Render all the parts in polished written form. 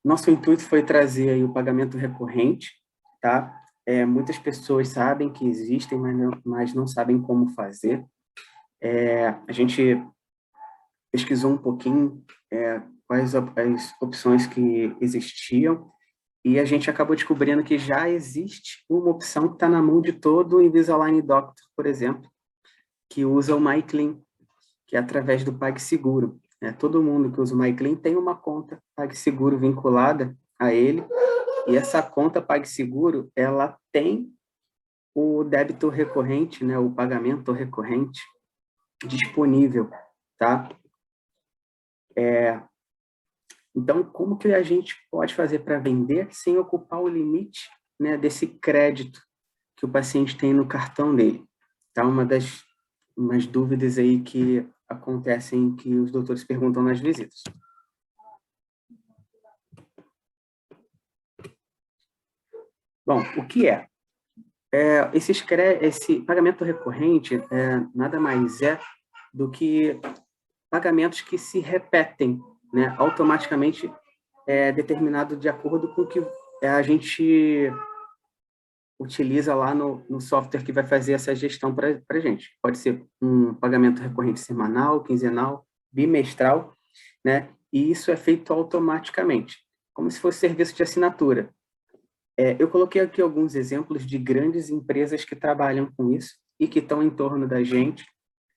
Nosso intuito foi trazer aí o pagamento recorrente, tá? Muitas pessoas sabem que existem, mas não sabem como fazer. A gente pesquisou um pouquinho quais as opções que existiam e a gente acabou descobrindo que já existe uma opção que está na mão de todo o Invisalign Doctor, por exemplo, que usa o MyClean, que é através do PagSeguro. Todo mundo que usa o MyClean tem uma conta PagSeguro vinculada a ele, e essa conta PagSeguro, ela tem o débito recorrente, né, o pagamento recorrente disponível, tá? Então, como que a gente pode fazer para vender sem ocupar o limite, né, desse crédito que o paciente tem no cartão dele? Tá? Umas dúvidas aí que acontecem, que os doutores perguntam nas visitas. Bom, o que é? Esse pagamento recorrente nada mais é do que pagamentos que se repetem, né, automaticamente, determinado de acordo com o que a gente utiliza lá no software que vai fazer essa gestão para a gente. Pode ser um pagamento recorrente semanal, quinzenal, bimestral, né? E isso é feito automaticamente, como se fosse serviço de assinatura. Eu coloquei aqui alguns exemplos de grandes empresas que trabalham com isso e que estão em torno da gente,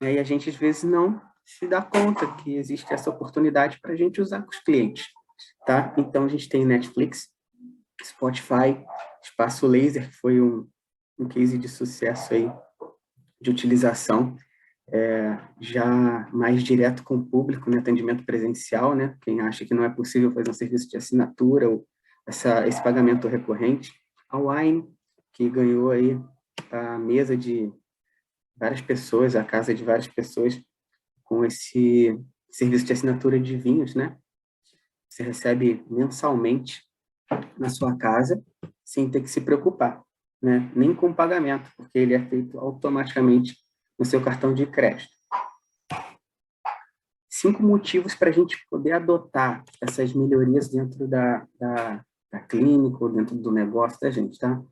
né? E a gente, às vezes, não se dá conta que existe essa oportunidade para a gente usar com os clientes, tá? Então, a gente tem Netflix, Spotify, Espaço Laser, que foi um case de sucesso aí, de utilização, já mais direto com o público, né, atendimento presencial, né, quem acha que não é possível fazer um serviço de assinatura ou esse pagamento recorrente. A Wine, que ganhou aí a mesa de várias pessoas, a casa de várias pessoas, com esse serviço de assinatura de vinhos, né? Você recebe mensalmente na sua casa, sem ter que se preocupar, né? Nem com o pagamento, porque ele é feito automaticamente no seu cartão de crédito. 5 motivos para a gente poder adotar essas melhorias dentro da clínica ou dentro do negócio da gente, tá?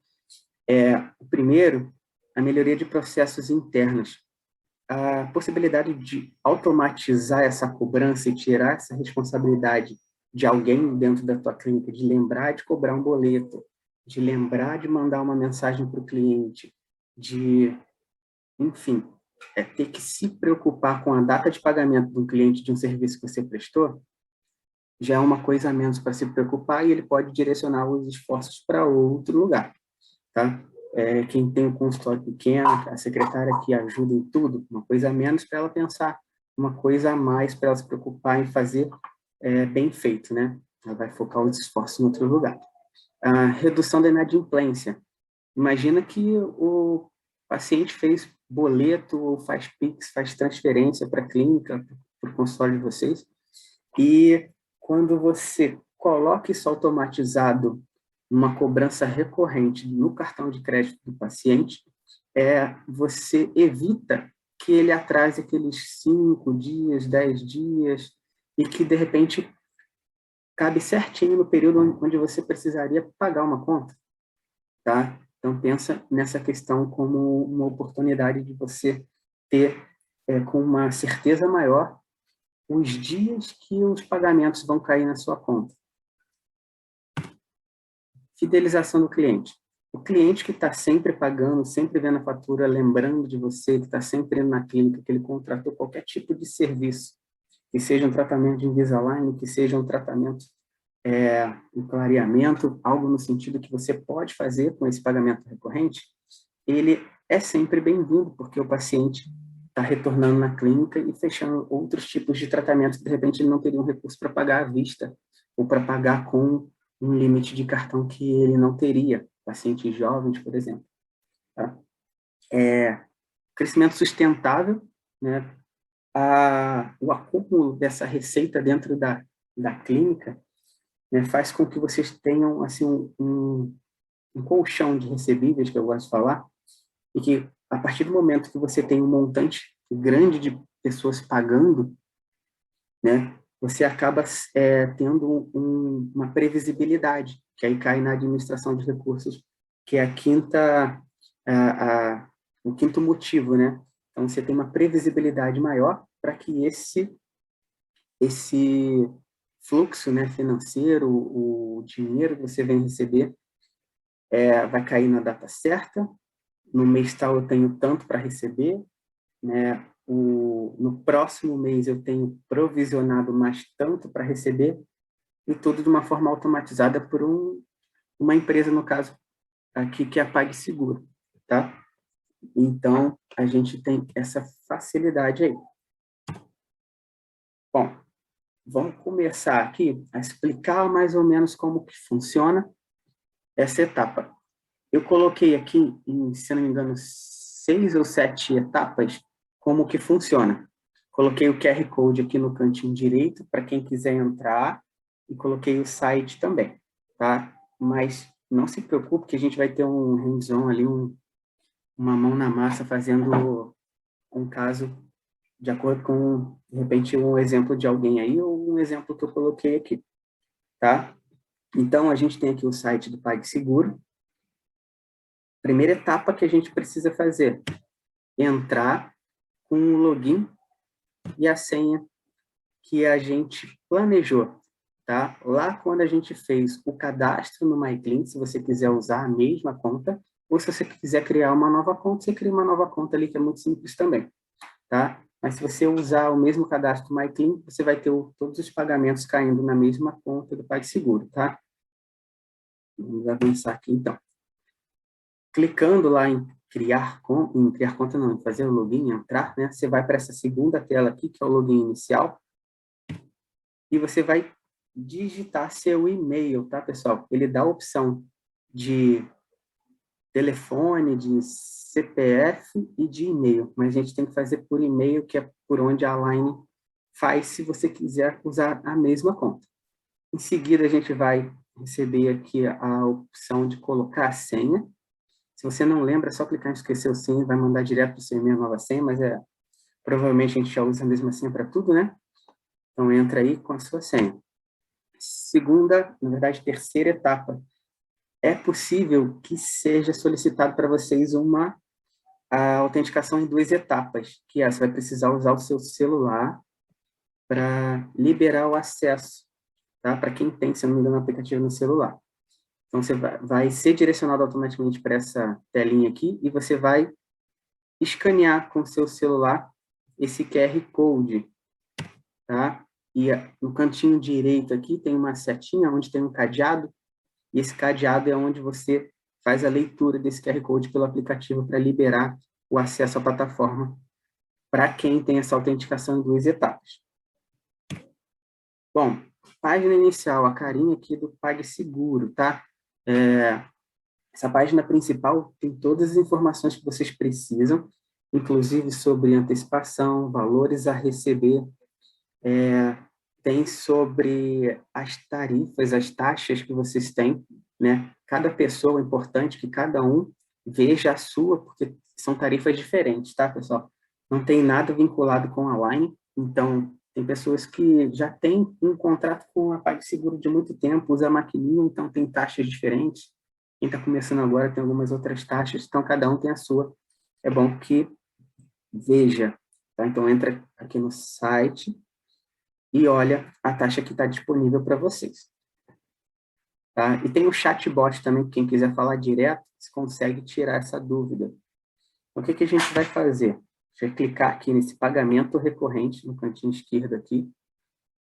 O primeiro, a melhoria de processos internos. A possibilidade de automatizar essa cobrança e tirar essa responsabilidade de alguém dentro da tua clínica, de lembrar de cobrar um boleto, de lembrar de mandar uma mensagem para o cliente, enfim, ter que se preocupar com a data de pagamento do cliente de um serviço que você prestou, já é uma coisa a menos para se preocupar e ele pode direcionar os esforços para outro lugar, tá? Quem tem um consultório pequeno, a secretária que ajuda em tudo, uma coisa a menos para ela pensar, uma coisa a mais para ela se preocupar em fazer bem feito, né? Ela vai focar os esforços em outro lugar. A redução da inadimplência. Imagina que o paciente fez boleto, ou faz Pix, faz transferência para a clínica, para o consultório de vocês, e quando você coloca isso automatizado, uma cobrança recorrente no cartão de crédito do paciente, você evita que ele atrase aqueles 5 dias, 10 dias, e que, de repente, cabe certinho no período onde você precisaria pagar uma conta, tá? Então, pensa nessa questão como uma oportunidade de você ter, com uma certeza maior, os dias que os pagamentos vão cair na sua conta. Fidelização do cliente. O cliente que está sempre pagando, sempre vendo a fatura, lembrando de você, que está sempre indo na clínica, que ele contratou qualquer tipo de serviço, que seja um tratamento de Invisalign, que seja um tratamento, um clareamento, algo no sentido que você pode fazer com esse pagamento recorrente, ele é sempre bem-vindo, porque o paciente está retornando na clínica e fechando outros tipos de tratamento que, de repente, ele não teria um recurso para pagar à vista, ou para pagar com um limite de cartão que ele não teria, pacientes jovens, por exemplo. Tá? Crescimento sustentável, né? O acúmulo dessa receita dentro da clínica, né, faz com que vocês tenham assim, um colchão de recebíveis, que eu gosto de falar, e que, a partir do momento que você tem um montante grande de pessoas pagando, né, você acaba tendo uma previsibilidade, que aí cai na administração de recursos, que é o quinto motivo, né? Então, você tem uma previsibilidade maior para que esse fluxo, né, financeiro, o dinheiro que você vem receber, vai cair na data certa. No mês tal eu tenho tanto para receber, né? No próximo mês eu tenho provisionado mais tanto para receber, e tudo de uma forma automatizada por uma empresa, no caso aqui, que é a PagSeguro, tá? Então, a gente tem essa facilidade aí. Bom, vamos começar aqui a explicar mais ou menos como que funciona essa etapa. Eu coloquei aqui, se não me engano, 6 ou 7 etapas, como que funciona. Coloquei o QR Code aqui no cantinho direito, para quem quiser entrar, e coloquei o site também, tá? Mas não se preocupe que a gente vai ter um hands-on ali, uma mão na massa, fazendo um caso de acordo com, de repente, um exemplo de alguém aí, ou um exemplo que eu coloquei aqui, tá? Então, a gente tem aqui o site do PagSeguro. Primeira etapa que a gente precisa fazer: entrar com o login e a senha que a gente planejou, tá? Lá quando a gente fez o cadastro no MyClean, se você quiser usar a mesma conta, ou se você quiser criar uma nova conta, você cria uma nova conta ali, que é muito simples também, tá? Mas se você usar o mesmo cadastro do MyClean, você vai ter todos os pagamentos caindo na mesma conta do PagSeguro, tá? Vamos avançar aqui, então. Clicando lá em criar conta, não, em fazer o login, entrar, né? Você vai para essa segunda tela aqui, que é o login inicial, e você vai digitar seu e-mail, tá, pessoal? Ele dá a opção de telefone, de CPF e de e-mail, mas a gente tem que fazer por e-mail, que é por onde a Line faz, se você quiser usar a mesma conta. Em seguida, a gente vai receber aqui a opção de colocar a senha. Se você não lembra, é só clicar em esquecer o senha, vai mandar direto para o seu e-mail a nova senha, mas provavelmente a gente já usa a mesma senha para tudo, né? Então, entra aí com a sua senha. Segunda, na verdade, terceira etapa. É possível que seja solicitado para vocês a autenticação em 2 etapas, que você vai precisar usar o seu celular para liberar o acesso, tá? Para quem tem, se não me engano, o aplicativo no celular. Então, você vai ser direcionado automaticamente para essa telinha aqui e você vai escanear com o seu celular esse QR Code, tá? E no cantinho direito aqui tem uma setinha onde tem um cadeado, e esse cadeado é onde você faz a leitura desse QR Code pelo aplicativo para liberar o acesso à plataforma para quem tem essa autenticação em 2 etapas. Bom, página inicial, a carinha aqui do PagSeguro, tá? Essa página principal tem todas as informações que vocês precisam, inclusive sobre antecipação, valores a receber, tem sobre as tarifas, as taxas que vocês têm, né? Cada pessoa, é importante que cada um veja a sua, porque são tarifas diferentes, tá, pessoal? Não tem nada vinculado com a Line, então tem pessoas que já têm um contrato com a PagSeguro de muito tempo, usa a maquininha, então tem taxas diferentes. Quem está começando agora tem algumas outras taxas, então cada um tem a sua. É bom que veja, tá? Então entra aqui no site e olha a taxa que está disponível para vocês. Tá? E tem o chatbot também, quem quiser falar direto, você consegue tirar essa dúvida. O que a gente vai fazer? Você vai clicar aqui nesse pagamento recorrente, no cantinho esquerdo aqui,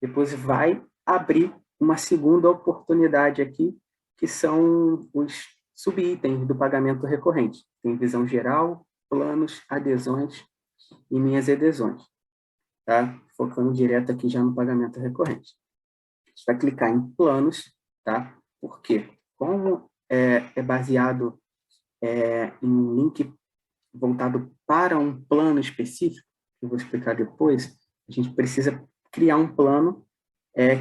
depois vai abrir uma segunda oportunidade aqui, que são os subitens do pagamento recorrente. Tem visão geral, planos, adesões e minhas adesões. Tá? Focando direto aqui já no pagamento recorrente. A gente vai clicar em planos, tá? Por quê? Como é baseado em um link voltado para um plano específico, que eu vou explicar depois, a gente precisa criar um plano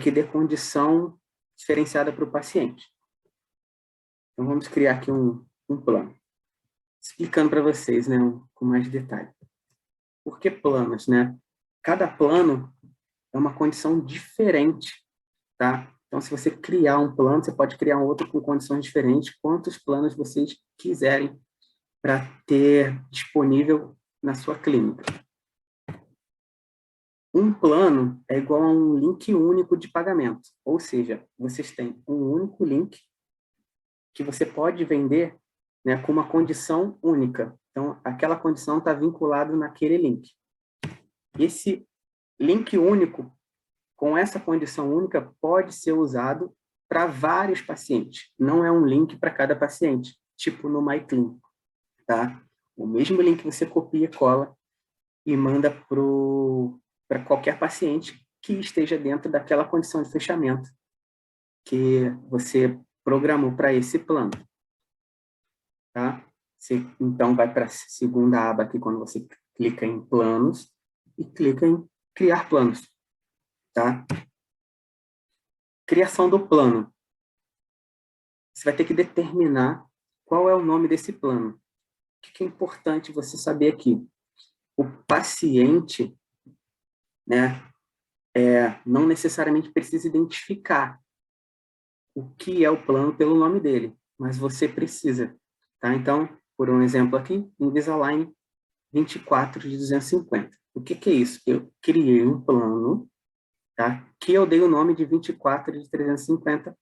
que dê condição diferenciada para o paciente. Então, vamos criar aqui um plano. Explicando para vocês, né, com mais detalhe. Por que planos, né? Cada plano é uma condição diferente, tá? Então, se você criar um plano, você pode criar um outro com condições diferentes, quantos planos vocês quiserem para ter disponível na sua clínica. Um plano é igual a um link único de pagamento, ou seja, vocês têm um único link que você pode vender, né, com uma condição única. Então, aquela condição está vinculada naquele link. Esse link único, com essa condição única, pode ser usado para vários pacientes. Não é um link para cada paciente, tipo no MyClinic, tá? O mesmo link você copia e cola e manda para qualquer paciente que esteja dentro daquela condição de fechamento que você programou para esse plano. Tá? Você, então, vai para a segunda aba aqui, quando você clica em planos, e clica em criar planos. Tá? Criação do plano. Você vai ter que determinar qual é o nome desse plano. O que é importante você saber aqui? O paciente, né, não necessariamente precisa identificar o que é o plano pelo nome dele, mas você precisa. Tá? Então, por um exemplo aqui, Invisalign 24 de 250. O que é isso? Eu criei um plano, tá? Que eu dei o nome de 24 de 350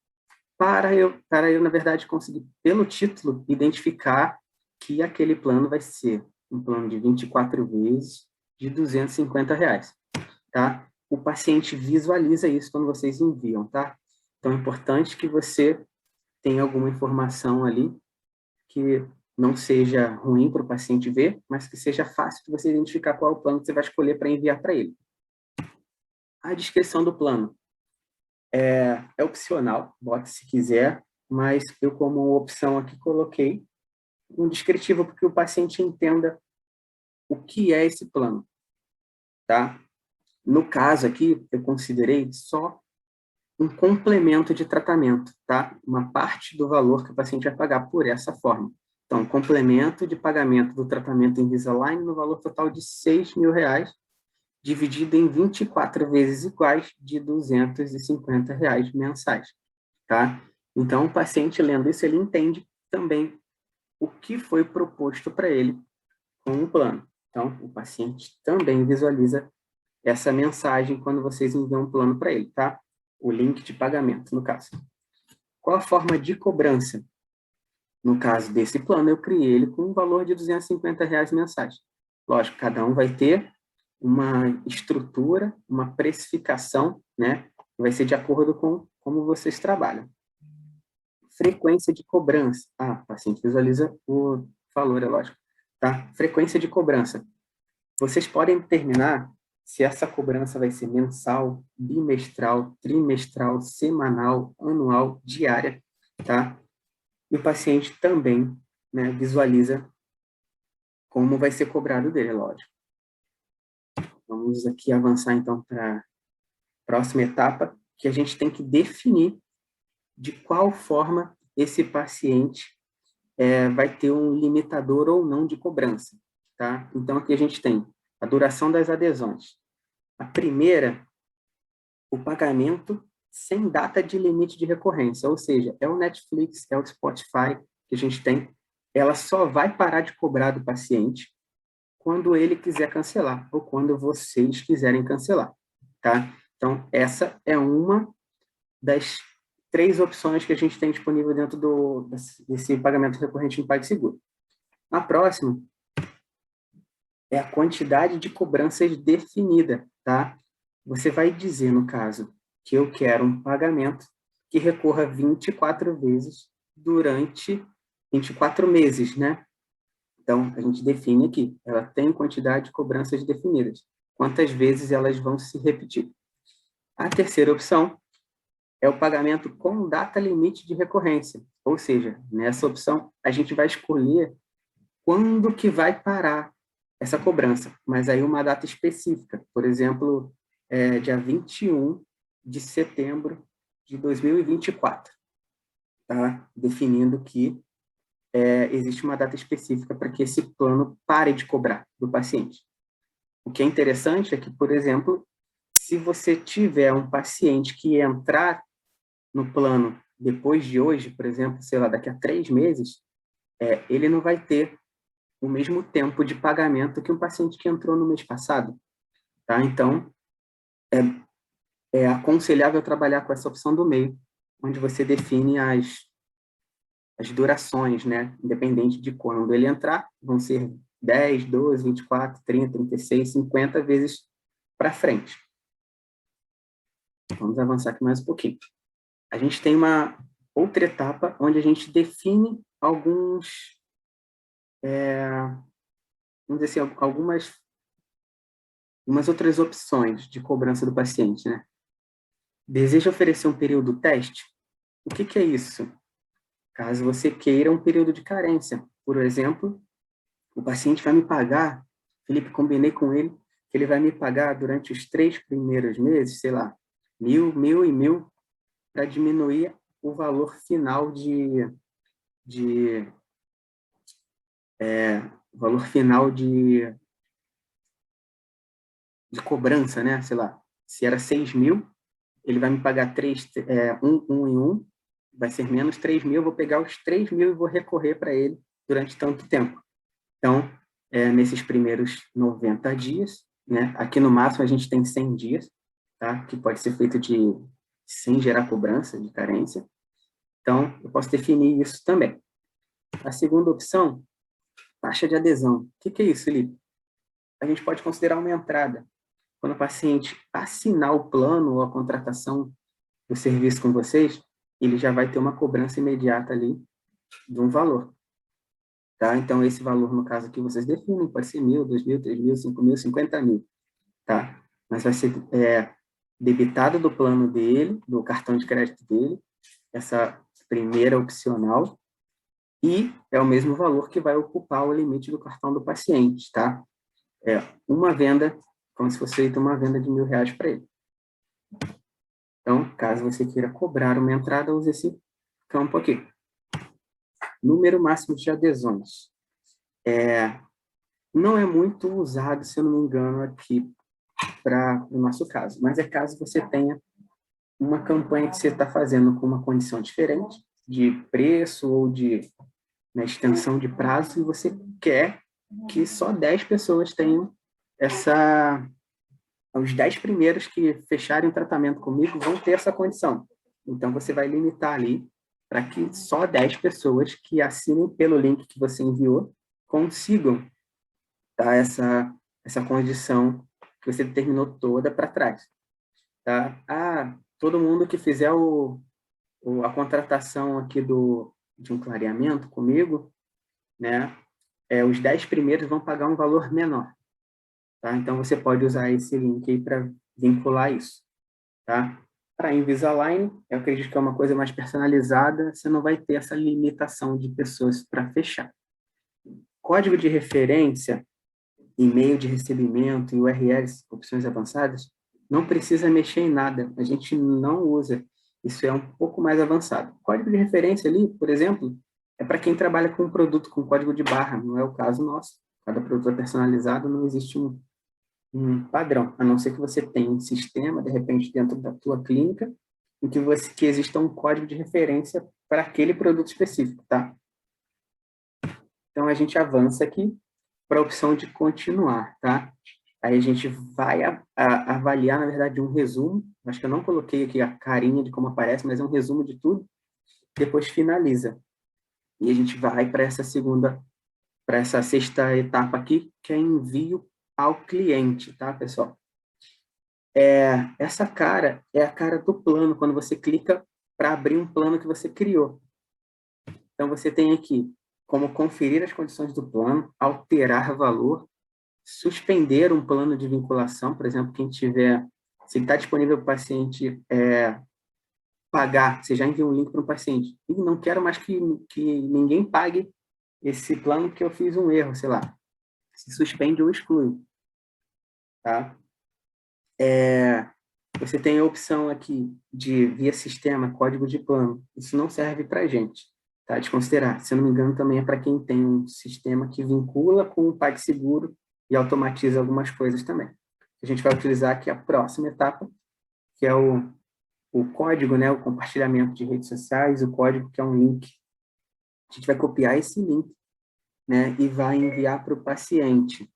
para eu, na verdade, conseguir, pelo título, identificar que aquele plano vai ser um plano de 24 vezes de R$ 250, tá? O paciente visualiza isso quando vocês enviam, tá? Então, é importante que você tenha alguma informação ali que não seja ruim para o paciente ver, mas que seja fácil de você identificar qual é o plano que você vai escolher para enviar para ele. A descrição do plano é opcional, bote se quiser, mas eu, como opção aqui, coloquei um descritivo para que o paciente entenda o que é esse plano, tá? No caso aqui, eu considerei só um complemento de tratamento, tá? Uma parte do valor que o paciente vai pagar por essa forma. Então, complemento de pagamento do tratamento Invisalign no valor total de R$ 6.000, dividido em 24 vezes iguais de R$ 250 mensais, tá? Então, o paciente lendo isso, ele entende também o que foi proposto para ele com o plano. Então, o paciente também visualiza essa mensagem quando vocês enviam um plano para ele, tá? O link de pagamento, no caso. Qual a forma de cobrança? No caso desse plano, eu criei ele com um valor de R$ 250 mensais. Lógico, cada um vai ter uma estrutura, uma precificação, né? Vai ser de acordo com como vocês trabalham. Frequência de cobrança. O paciente visualiza o valor, é lógico. Tá? Frequência de cobrança. Vocês podem determinar se essa cobrança vai ser mensal, bimestral, trimestral, semanal, anual, diária, tá? E o paciente também, né, visualiza como vai ser cobrado dele, lógico. Vamos aqui avançar, então, para a próxima etapa, que a gente tem que definir de qual forma esse paciente vai ter um limitador ou não de cobrança, tá? Então, aqui a gente tem a duração das adesões. A primeira, o pagamento sem data de limite de recorrência, ou seja, é o Netflix, é o Spotify que a gente tem, ela só vai parar de cobrar do paciente quando ele quiser cancelar, ou quando vocês quiserem cancelar, tá? Então, essa é uma das 3 opções que a gente tem disponível dentro desse pagamento recorrente no PagSeguro. A próxima é a quantidade de cobranças definida, tá? Você vai dizer, no caso, que eu quero um pagamento que recorra 24 vezes durante 24 meses, né? Então, a gente define aqui, ela tem quantidade de cobranças definidas. Quantas vezes elas vão se repetir? A terceira opção é o pagamento com data limite de recorrência. Ou seja, nessa opção, a gente vai escolher quando que vai parar essa cobrança, mas aí uma data específica. Por exemplo, dia 21 de setembro de 2024. Tá? Definindo que existe uma data específica para que esse plano pare de cobrar do paciente. O que é interessante é que, por exemplo, se você tiver um paciente que entrar no plano depois de hoje, por exemplo, sei lá, daqui a 3 meses, ele não vai ter o mesmo tempo de pagamento que um paciente que entrou no mês passado, tá? Então, é aconselhável trabalhar com essa opção do meio, onde você define as durações, né? Independente de quando ele entrar, vão ser 10, 12, 24, 30, 36, 50 vezes para frente. Vamos avançar aqui mais um pouquinho. A gente tem uma outra etapa onde a gente define alguns, vamos dizer assim, umas outras opções de cobrança do paciente, né? Deseja oferecer um período teste? O que é isso? Caso você queira um período de carência. Por exemplo, o paciente vai me pagar, Felipe, combinei com ele que ele vai me pagar durante os 3 primeiros meses, sei lá, 1.000, 1.000 e 1.000, para diminuir o valor final de valor final de cobrança, né? Sei lá, se era 6.000, ele vai me pagar um em um, vai ser menos 3.000, eu vou pegar os 3.000 e vou recorrer para ele durante tanto tempo. Então, nesses primeiros 90 dias, né? Aqui no máximo a gente tem 100 dias, tá? Que pode ser feito sem gerar cobrança de carência. Então, eu posso definir isso também. A segunda opção, taxa de adesão. O que é isso, Felipe? A gente pode considerar uma entrada. Quando o paciente assinar o plano ou a contratação do serviço com vocês, ele já vai ter uma cobrança imediata ali de um valor. Tá? Então, esse valor, no caso aqui, vocês definem, pode ser 1.000, 2.000, 3.000, 5.000, 50.000. Tá? Mas vai ser debitado do plano dele, do cartão de crédito dele, essa primeira opcional, e é o mesmo valor que vai ocupar o limite do cartão do paciente, tá? Uma venda, como se fosse feita uma venda de R$ 1.000 para ele. Então, caso você queira cobrar uma entrada, use esse campo aqui. Número máximo de adesões. Não é muito usado, se eu não me engano, aqui para o nosso caso, mas caso você tenha uma campanha que você está fazendo com uma condição diferente, de preço ou de extensão de prazo, e você quer que só 10 pessoas tenham os 10 primeiros que fecharem o tratamento comigo vão ter essa condição. Então, você vai limitar ali para que só 10 pessoas que assinem pelo link que você enviou consigam dar essa condição que você determinou toda para trás. Tá? Todo mundo que fizer a contratação aqui de um clareamento comigo, né, os 10 primeiros vão pagar um valor menor. Tá? Então, você pode usar esse link aí para vincular isso. Tá? Para Invisalign, eu acredito que é uma coisa mais personalizada, você não vai ter essa limitação de pessoas para fechar. Código de referência, e-mail de recebimento e URLs, opções avançadas, não precisa mexer em nada, a gente não usa. Isso é um pouco mais avançado. Código de referência ali, por exemplo, é para quem trabalha com um produto com código de barra, não é o caso nosso. Cada produto é personalizado, não existe um padrão, a não ser que você tenha um sistema, de repente, dentro da tua clínica, em que exista um código de referência para aquele produto específico, tá? Então, a gente avança aqui para a opção de continuar, tá? Aí a gente vai avaliar, na verdade, um resumo. Acho que eu não coloquei aqui a carinha de como aparece, mas é um resumo de tudo. Depois finaliza. E a gente vai para essa sexta etapa aqui, que é envio ao cliente, tá, pessoal? Essa cara é a cara do plano, quando você clica para abrir um plano que você criou. Então, você tem aqui como conferir as condições do plano, alterar valor, suspender um plano de vinculação, por exemplo, se está disponível para o paciente pagar, você já enviou um link para o paciente, e não quero mais que ninguém pague esse plano porque eu fiz um erro, sei lá, se suspende ou exclui, tá? Você tem a opção aqui de via sistema, código de plano, isso não serve para a gente, tá? Desconsiderar, se eu não me engano, também é para quem tem um sistema que vincula com o PagSeguro e automatiza algumas coisas também. a gente vai utilizar aqui a próxima etapa, que é o código, né, o compartilhamento de redes sociais, o código que é um link. A gente vai copiar esse link, né, e vai enviar para o paciente.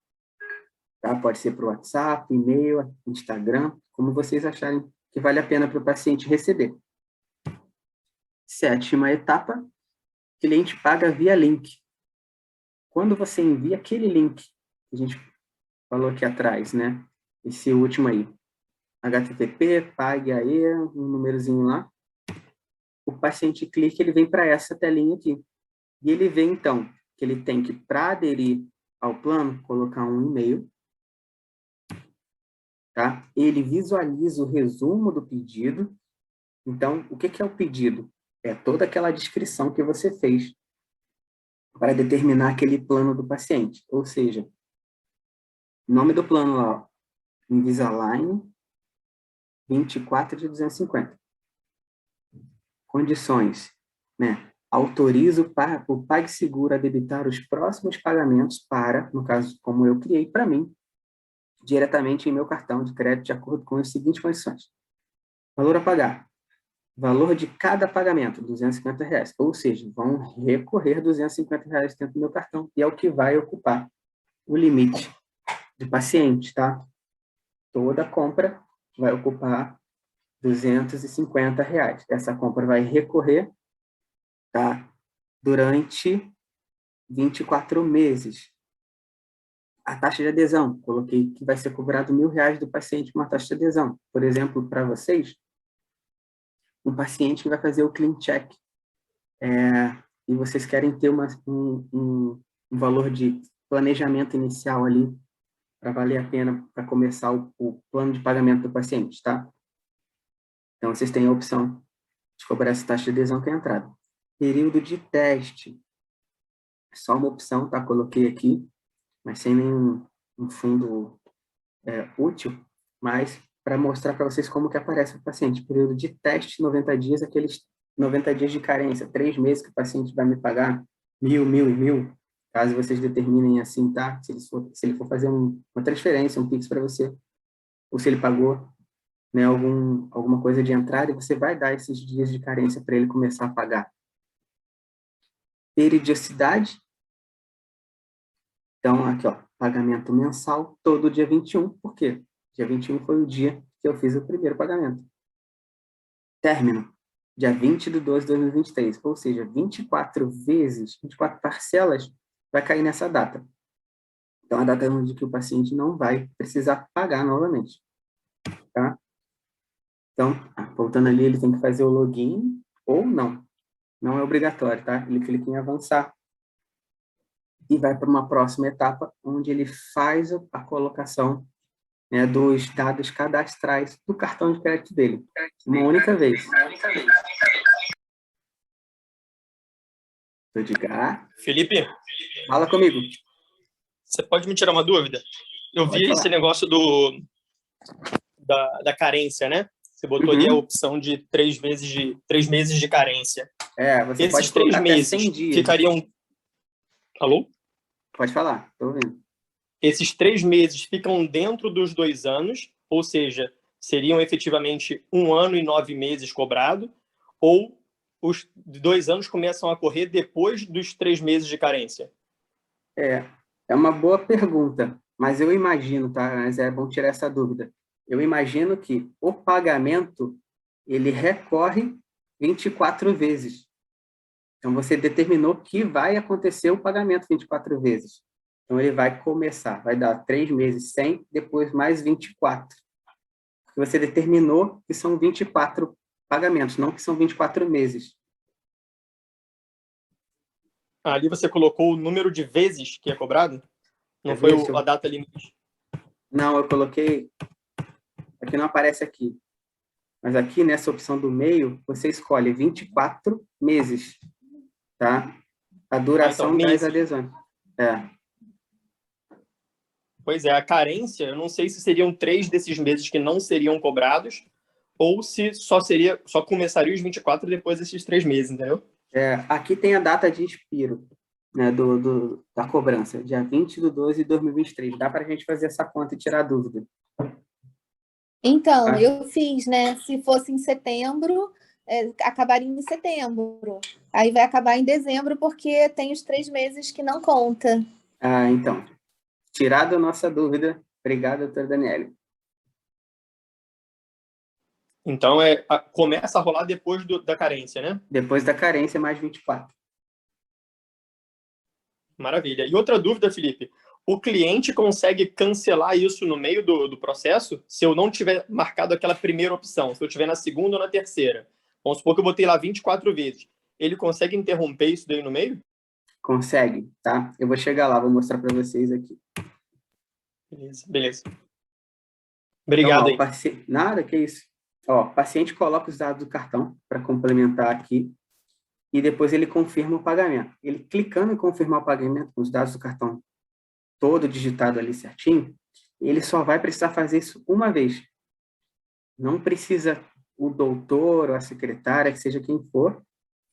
Tá? Pode ser para o WhatsApp, e-mail, Instagram, como vocês acharem que vale a pena para o paciente receber. Sétima etapa, o cliente paga via link. Quando você envia aquele link que a gente falou aqui atrás, né, esse último aí, HTTP, pague aí, um númerozinho lá, o paciente clica, ele vem para essa telinha aqui. E ele vê, então, que ele tem que, para aderir ao plano, colocar um e-mail, tá? Ele visualiza o resumo do pedido. Então, o que é o pedido? É toda aquela descrição que você fez para determinar aquele plano do paciente. Ou seja, nome do plano lá, ó, Invisalign 24 de 250. Condições, né? Autorizo o PagSeguro a debitar os próximos pagamentos para, no caso, como eu criei para mim, diretamente em meu cartão de crédito de acordo com as seguintes condições. Valor a pagar. Valor de cada pagamento, R$250. Ou seja, vão recorrer R$250 dentro do meu cartão e é o que vai ocupar o limite de paciente, tá? Toda compra vai ocupar R$250. Essa compra vai recorrer, tá? Durante 24 meses. A taxa de adesão, coloquei que vai ser cobrado R$1.000 do paciente uma taxa de adesão. Por exemplo, para vocês, um paciente que vai fazer o clean check e vocês querem ter um valor de planejamento inicial ali para valer a pena para começar o plano de pagamento do paciente, tá? Então, vocês têm a opção de cobrar essa taxa de adesão que é a entrada. Período de teste. Só uma opção, tá? Coloquei aqui, mas sem nenhum fundo útil, mas para mostrar para vocês como que aparece o paciente. Período de teste, 90 dias, aqueles 90 dias de carência, 3 meses que o paciente vai me pagar 1.000, 1.000 e 1.000, caso vocês determinem assim, tá? Se ele for fazer uma transferência, um Pix para você, ou se ele pagou, né, alguma coisa de entrada, e você vai dar esses dias de carência para ele começar a pagar. Periodicidade. Então, aqui, ó, pagamento mensal, todo dia 21. Por quê? Dia 21 foi o dia que eu fiz o primeiro pagamento. Término, dia 20 de 12 de 2023. Ou seja, 24 vezes, 24 parcelas, vai cair nessa data. Então, a data onde que o paciente não vai precisar pagar novamente. Tá? Então, voltando ali, ele tem que fazer o login ou não. Não é obrigatório, tá? Ele clica em avançar e vai para uma próxima etapa, onde ele faz a colocação, né, dos dados cadastrais do cartão de crédito dele. Uma única vez. Edgar. Felipe, Fala comigo. você pode me tirar uma dúvida? Eu vi esse negócio da carência, né? Você botou ali a opção de 3 meses de carência. Você esses pode colocar 3 meses 100 dias. Ficariam... Alô? Pode falar, estou ouvindo. Esses 3 meses ficam dentro dos 2 anos, ou seja, seriam efetivamente 1 ano e 9 meses cobrado, ou os 2 anos começam a correr depois dos 3 meses de carência? É uma boa pergunta, mas eu imagino, tá? Mas é bom tirar essa dúvida. Eu imagino que o pagamento, ele recorre 24 vezes. Então, você determinou que vai acontecer o pagamento 24 vezes. Então, ele vai começar, vai dar 3 meses 100, depois mais 24. Porque você determinou que são 24 pagamentos, não que são 24 meses. Ali você colocou o número de vezes que é cobrado? Não foi a data limite? Não, eu coloquei... Aqui não aparece aqui. Mas aqui, nessa opção do meio, você escolhe 24 meses. Tá? A duração então, das adesões. Pois é, a carência, eu não sei se seriam 3 desses meses que não seriam cobrados, ou se só começaria os 24 depois desses 3 meses, entendeu? Aqui tem a data de expiro, né, da cobrança, dia 20 de 12 de 2023. Dá para a gente fazer essa conta e tirar dúvida. Então, tá? eu fiz, né? Se fosse em setembro, acabaria em setembro. Aí vai acabar em dezembro, porque tem os 3 meses que não conta. Ah, então, tirada a nossa dúvida. Obrigado, doutora Daniele. Então, começa a rolar depois da carência, né? Depois da carência, mais 24. Maravilha. E outra dúvida, Felipe. O cliente consegue cancelar isso no meio do processo se eu não tiver marcado aquela primeira opção, se eu tiver na segunda ou na terceira? Vamos supor que eu botei lá 24 vezes. Ele consegue interromper isso daí no meio? Consegue, tá? Eu vou chegar lá, vou mostrar para vocês aqui. Beleza, beleza. Então, Obrigado ó, aí. nada, que isso. Ó, o paciente coloca os dados do cartão para complementar aqui e depois ele confirma o pagamento. Ele clicando em confirmar o pagamento com os dados do cartão todo digitado ali certinho, ele só vai precisar fazer isso uma vez. Não precisa o doutor ou a secretária, que seja quem for,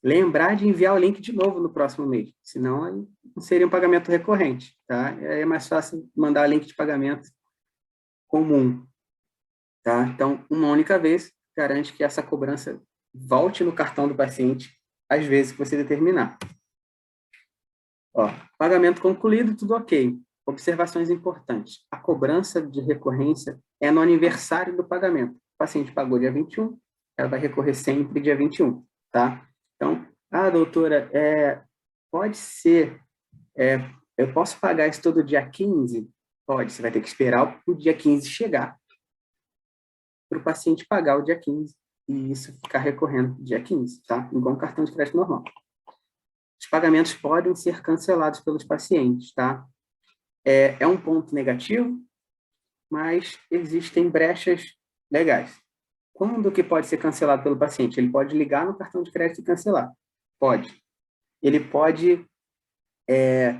lembrar de enviar o link de novo no próximo mês, senão aí não seria um pagamento recorrente, tá? É mais fácil mandar link de pagamento comum, tá? Então, uma única vez garante que essa cobrança volte no cartão do paciente às vezes que você determinar. Ó, pagamento concluído, tudo ok. Observações importantes. A cobrança de recorrência é no aniversário do pagamento. O paciente pagou dia 21, ela vai recorrer sempre dia 21, tá? Então, doutora, pode ser, eu posso pagar isso todo dia 15? Pode, você vai ter que esperar o dia 15 chegar para o paciente pagar o dia 15 e isso ficar recorrendo dia 15, tá? Igual um cartão de crédito normal. Os pagamentos podem ser cancelados pelos pacientes, tá? É um ponto negativo, mas existem brechas legais. Quando que pode ser cancelado pelo paciente? Ele pode ligar no cartão de crédito e cancelar. Pode. Ele pode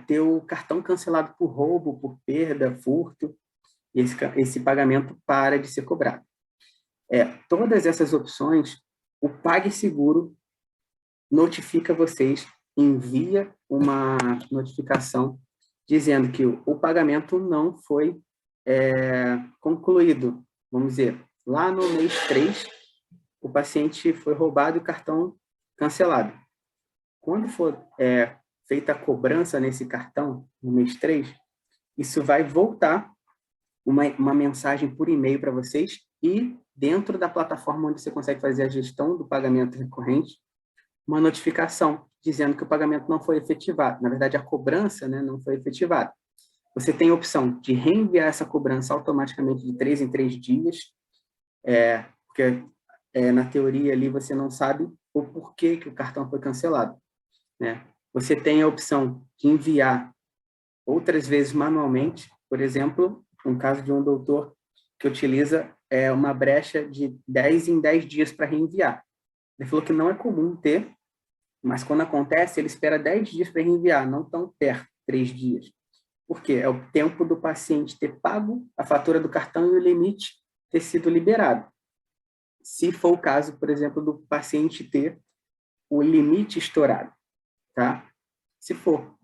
ter o cartão cancelado por roubo, por perda, furto, e esse pagamento para de ser cobrado. Todas essas opções, o PagSeguro notifica vocês, envia uma notificação dizendo que o pagamento não foi concluído. Vamos dizer, lá no mês 3, o paciente foi roubado e o cartão cancelado. Quando for feita a cobrança nesse cartão, no mês 3, isso vai voltar uma mensagem por e-mail para vocês e dentro da plataforma onde você consegue fazer a gestão do pagamento recorrente, uma notificação dizendo que o pagamento não foi efetivado. Na verdade, a cobrança, né, não foi efetivada. Você tem a opção de reenviar essa cobrança automaticamente de 3 em 3 dias, porque na teoria ali você não sabe o porquê que o cartão foi cancelado, né? Você tem a opção de enviar outras vezes manualmente, por exemplo, um caso de um doutor que utiliza uma brecha de 10 em 10 dias para reenviar. Ele falou que não é comum ter, mas quando acontece, ele espera 10 dias para reenviar, não tão perto, 3 dias. Por quê? É o tempo do paciente ter pago a fatura do cartão e o limite ter sido liberado. Se for o caso, por exemplo, do paciente ter o limite estourado, tá? Se for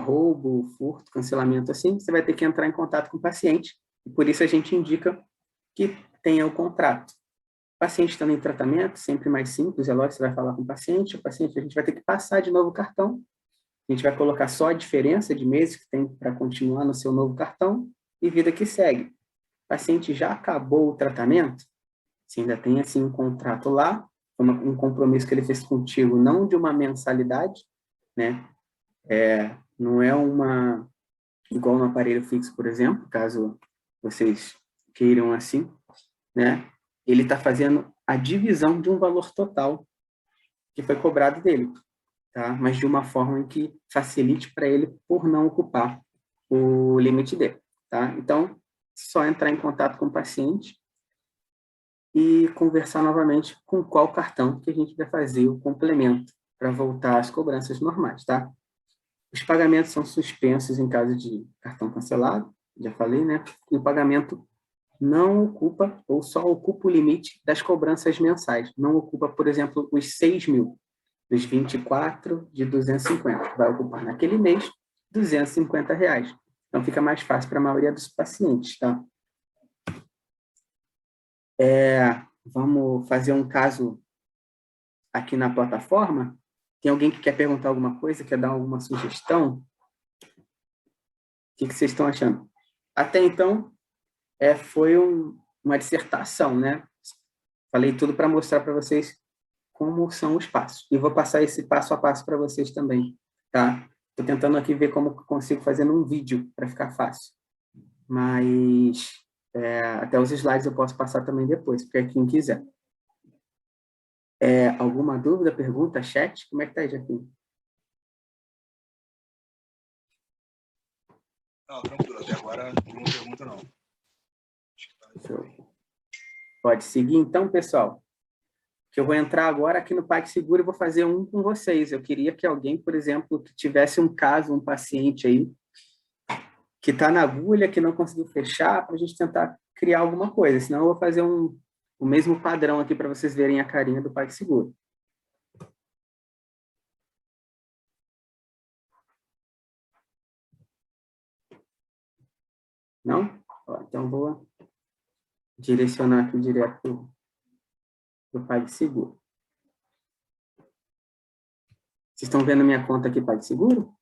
roubo, furto, cancelamento assim, você vai ter que entrar em contato com o paciente, e por isso a gente indica que tenha o contrato. O paciente estando em tratamento, sempre mais simples, é lógico, você vai falar com o paciente, a gente vai ter que passar de novo o cartão, a gente vai colocar só a diferença de meses que tem para continuar no seu novo cartão e vida que segue. O paciente já acabou o tratamento, você ainda tem assim um contrato lá, um compromisso que ele fez contigo, não de uma mensalidade, né? Não é igual no aparelho fixo, por exemplo, caso vocês queiram assim, né? Ele está fazendo a divisão de um valor total que foi cobrado dele, tá? Mas de uma forma em que facilite para ele por não ocupar o limite dele, tá? Então, só entrar em contato com o paciente e conversar novamente com qual cartão que a gente vai fazer o complemento para voltar às cobranças normais, tá? Os pagamentos são suspensos em caso de cartão cancelado, já falei, né? E o pagamento não ocupa ou só ocupa o limite das cobranças mensais. Não ocupa, por exemplo, os 6 mil, dos 24 de 250. Vai ocupar naquele mês R$ 250. Então, fica mais fácil para a maioria dos pacientes, tá? Vamos fazer um caso aqui na plataforma. Tem alguém que quer perguntar alguma coisa, quer dar alguma sugestão? O que vocês estão achando? Até então, foi uma dissertação, né? Falei tudo para mostrar para vocês como são os passos. E vou passar esse passo a passo para vocês também, tá? Estou tentando aqui ver como consigo fazer num vídeo para ficar fácil. Mas até os slides eu posso passar também depois, para quem quiser. Alguma dúvida, pergunta, chat? Como é que tá aí, Jaquim? Não, tranquilo. Até agora não pergunta, não. Pode seguir, então, pessoal. Que eu vou entrar agora aqui no PagSeguro e vou fazer um com vocês. Eu queria que alguém, por exemplo, que tivesse um caso, um paciente aí, que está na agulha, que não conseguiu fechar, para a gente tentar criar alguma coisa. Senão eu vou fazer o mesmo padrão aqui para vocês verem a carinha do PagSeguro. Não? Então vou direcionar aqui direto para o PagSeguro. Vocês estão vendo minha conta aqui, PagSeguro?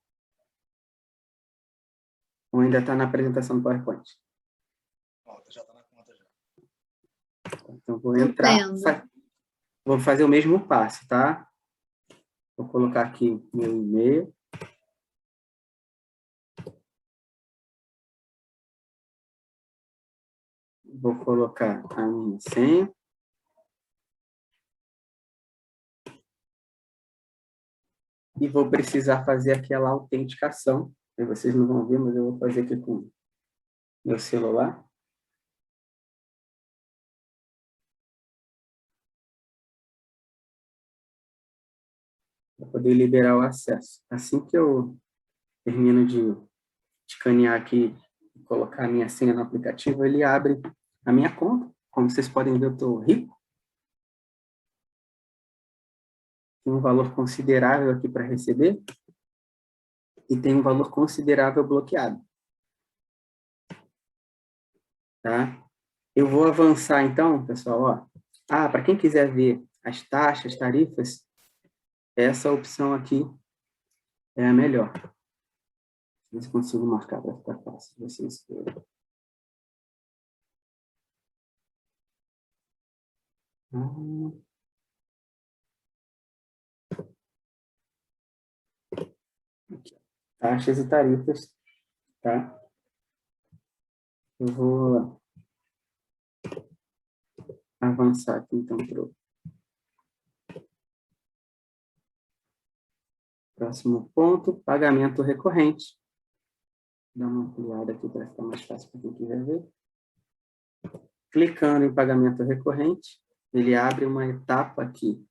Ou ainda está na apresentação do PowerPoint? Já está na conta já. Então vou entrar, vou fazer o mesmo passo, tá? Vou colocar aqui meu e-mail. Vou colocar a minha senha. E vou precisar fazer aquela autenticação. Vocês não vão ver, mas eu vou fazer aqui com meu celular. Para poder liberar o acesso. Assim que eu termino de escanear aqui e colocar a minha senha no aplicativo, ele abre a minha conta. Como vocês podem ver, eu estou rico. Tem um valor considerável aqui para receber. E tem um valor considerável bloqueado. Tá? Eu vou avançar, então, pessoal. Para quem quiser ver as taxas, tarifas, essa opção aqui é a melhor. Ver se consigo marcar para ficar fácil de vocês verem. Aqui. Taxas e tarifas, tá? Eu vou avançar aqui, então, para o próximo ponto, pagamento recorrente. Vou dar uma ampliada aqui para ficar mais fácil para quem quiser ver. Clicando em pagamento recorrente, ele abre uma etapa aqui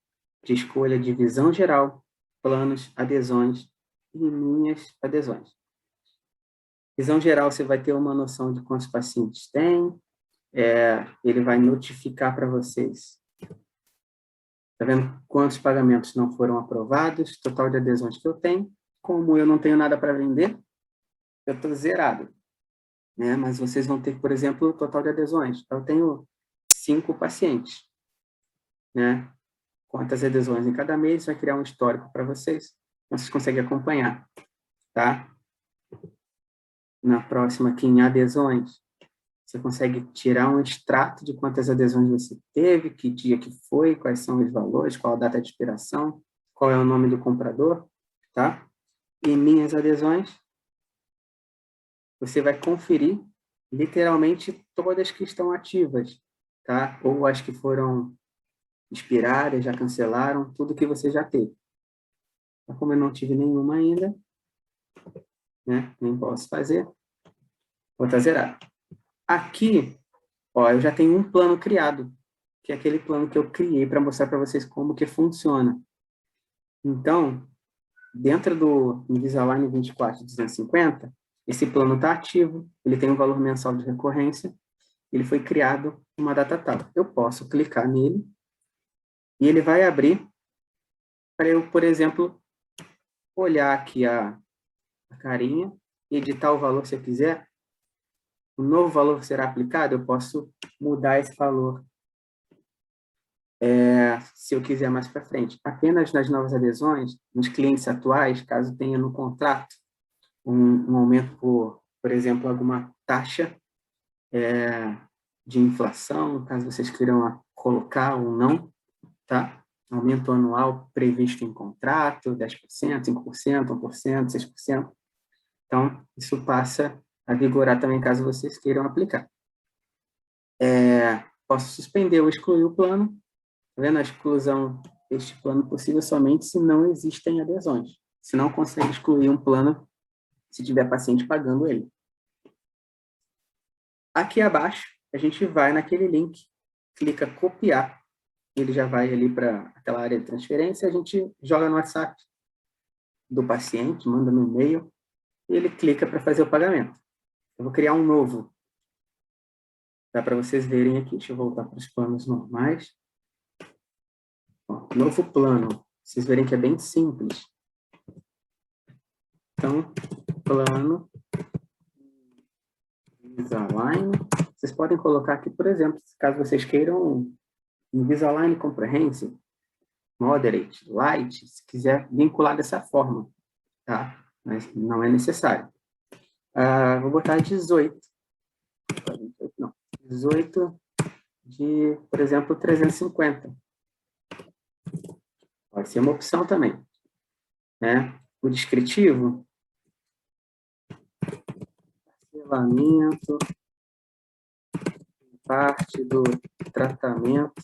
de escolha de visão geral, planos, adesões e minhas adesões. Visão geral, você vai ter uma noção de quantos pacientes tem, ele vai notificar para vocês. Está vendo quantos pagamentos não foram aprovados, total de adesões que eu tenho. Como eu não tenho nada para vender, eu estou zerado. Né? Mas vocês vão ter, por exemplo, o total de adesões. Eu tenho 5 pacientes. Né? Quantas adesões em cada mês, vai criar um histórico para vocês. Então, vocês conseguem acompanhar. Tá? Na próxima, aqui em adesões, você consegue tirar um extrato de quantas adesões você teve, que dia que foi, quais são os valores, qual a data de expiração, qual é o nome do comprador, tá? E minhas adesões, você vai conferir literalmente todas que estão ativas, tá? Ou as que foram expiradas, já cancelaram, tudo que você já teve. Então, como eu não tive nenhuma ainda, né? Nem posso fazer, vou estar zerado. Aqui, eu já tenho um plano criado, que é aquele plano que eu criei para mostrar para vocês como que funciona. Então, dentro do Invisalign 24.250, esse plano está ativo, ele tem um valor mensal de recorrência, ele foi criado uma data tal. Eu posso clicar nele e ele vai abrir para eu, por exemplo, olhar aqui a carinha, editar o valor se eu quiser. Um novo valor será aplicado, eu posso mudar esse valor se eu quiser mais para frente. Apenas nas novas adesões, nos clientes atuais, caso tenha no contrato um aumento por exemplo, alguma taxa de inflação, caso vocês queiram colocar ou não, tá? Aumento anual previsto em contrato, 10%, 5%, 1%, 6%. Então, isso passa a vigorar também caso vocês queiram aplicar. Posso suspender ou excluir o plano. Tá vendo? A exclusão deste plano possível somente se não existem adesões. Se não consegue excluir um plano se tiver paciente pagando ele. Aqui abaixo, a gente vai naquele link, clica copiar, ele já vai ali para aquela área de transferência, a gente joga no WhatsApp do paciente, manda no e-mail, e ele clica para fazer o pagamento. Eu vou criar um novo. Dá para vocês verem aqui, deixa eu voltar para os planos normais. Ó, novo plano, vocês verem que é bem simples. Então, plano Invisalign. Vocês podem colocar aqui, por exemplo, caso vocês queiram Invisalign Comprehensive, Moderate, Light, se quiser vincular dessa forma, tá? Mas não é necessário. Vou botar 18. Não, 18 de, por exemplo, 350. Pode ser uma opção também, né? O descritivo, parcelamento, parte do tratamento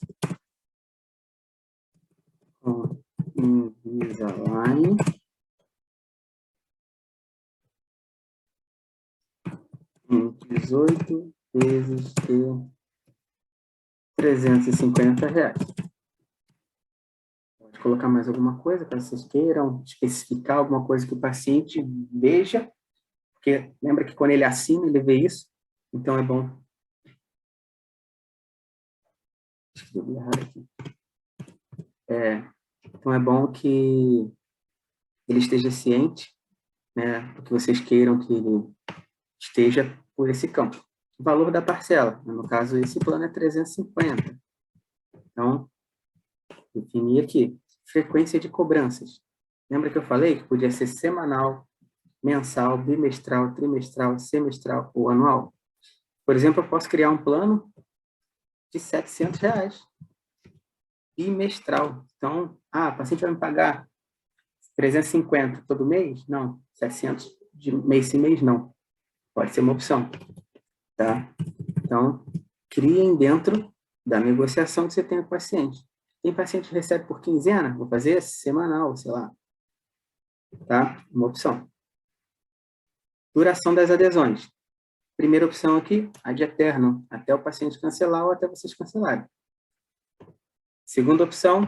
com Invisalign. Em 18 vezes de R$350. Pode colocar mais alguma coisa, caso vocês queiram especificar alguma coisa que o paciente veja, porque lembra que quando ele assina, ele vê isso, então é bom. Escrevi errado aqui. Então é bom que ele esteja ciente, né, do que vocês queiram que ele esteja por esse campo. O valor da parcela, no caso, esse plano é 350. Então, definir aqui. Frequência de cobranças. Lembra que eu falei que podia ser semanal, mensal, bimestral, trimestral, semestral ou anual? Por exemplo, eu posso criar um plano de R$700, bimestral. Então, o paciente vai me pagar 350 todo mês? Não. 700 de mês em mês? Não. Pode ser uma opção. Tá? Então, criem dentro da negociação que você tem com o paciente. Tem paciente que recebe por quinzena? Vou fazer semanal, sei lá. Tá? Uma opção. Duração das adesões. Primeira opção aqui, ad eterno, até o paciente cancelar ou até vocês cancelarem. Segunda opção,